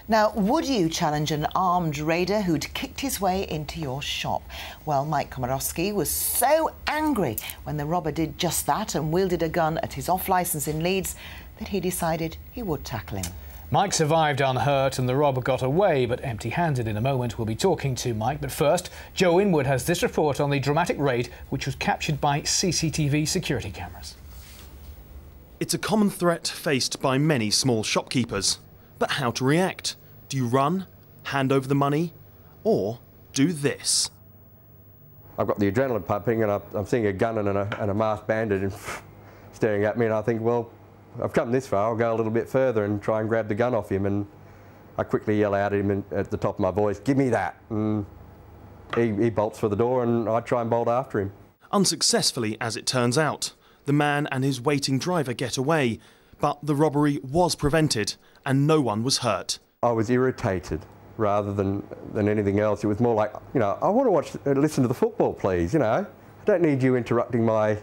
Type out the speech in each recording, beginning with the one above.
Now, would you challenge an armed raider who'd kicked his way into your shop? Well, Mike Komorowski was so angry when the robber did just that and wielded a gun at his off-licence in Leeds that he decided he would tackle him. Mike survived unhurt and the robber got away, but empty-handed. In a moment, we'll be talking to Mike. But first, Joe Inwood has this report on the dramatic raid which was captured by CCTV security cameras. It's a common threat faced by many small shopkeepers. But how to react? Do you run, hand over the money, or do this? I've got the adrenaline pumping and I'm seeing a gun and a masked bandit staring at me, and I think, well, I've come this far, I'll go a little bit further and try and grab the gun off him. And I quickly yell out at him at the top of my voice, "Give me that!" And he bolts for the door and I try and bolt after him. Unsuccessfully, as it turns out. The man and his waiting driver get away, but the robbery was prevented and no one was hurt. I was irritated rather than anything else. It was more like, you know, I want to listen to the football, please, you know. I don't need you interrupting my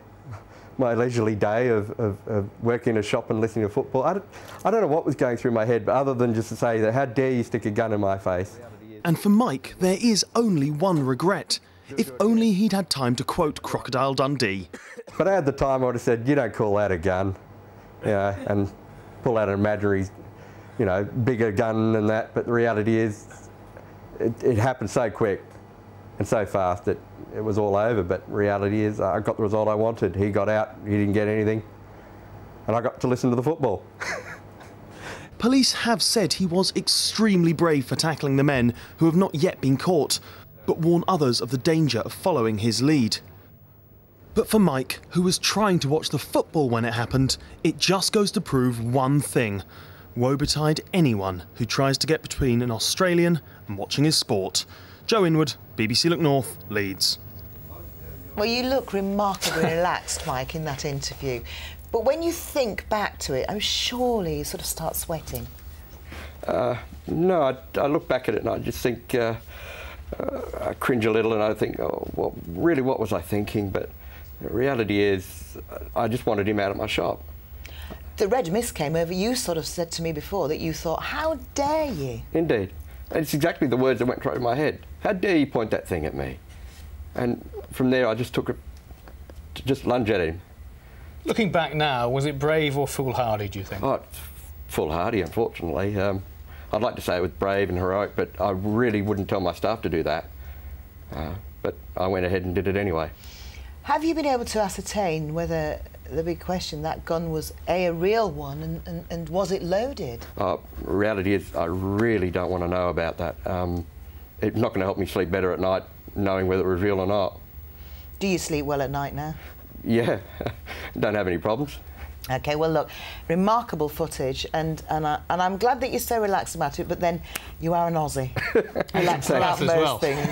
leisurely day of working in a shop and listening to football. I don't know what was going through my head, but other than just to say that, how dare you stick a gun in my face. And for Mike, there is only one regret. If only he'd had time to quote Crocodile Dundee. But I had the time, I would have said, "You don't call that a gun," you know, and pull out an imaginary, you know, bigger gun than that. But the reality is, it happened so quick and so fast that it was all over. But reality is, I got the result I wanted. He got out, he didn't get anything, and I got to listen to the football. Police have said he was extremely brave for tackling the men who have not yet been caught, but warn others of the danger of following his lead. But for Mike, who was trying to watch the football when it happened, it just goes to prove one thing. Woe betide anyone who tries to get between an Australian and watching his sport. Joe Inwood, BBC Look North, Leeds. Well, you look remarkably relaxed, Mike, in that interview. But when you think back to it, surely you sort of start sweating. No, I look back at it and I just think, I cringe a little and I think, oh, well, really, what was I thinking? But the reality is, I just wanted him out of my shop. The red mist came over. You sort of said to me before that you thought, how dare you? Indeed. And it's exactly the words that went through my head. How dare you point that thing at me? And from there, I just took it to just lunge at him. Looking back now, was it brave or foolhardy, do you think? Oh, it's foolhardy, unfortunately. I'd like to say it was brave and heroic, but I really wouldn't tell my staff to do that. But I went ahead and did it anyway. Have you been able to ascertain whether, the big question, that gun was a real one and was it loaded? Reality is, I really don't want to know about that. It's not going to help me sleep better at night, knowing whether it was real or not. Do you sleep well at night now? Yeah, don't have any problems. OK, well, look, remarkable footage, and I'm glad that you're so relaxed about it, but then you are an Aussie. Relaxed about most things.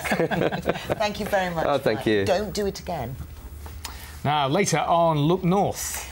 Thank you very much. Oh, thank you. Don't do it again. Now, later on Look North.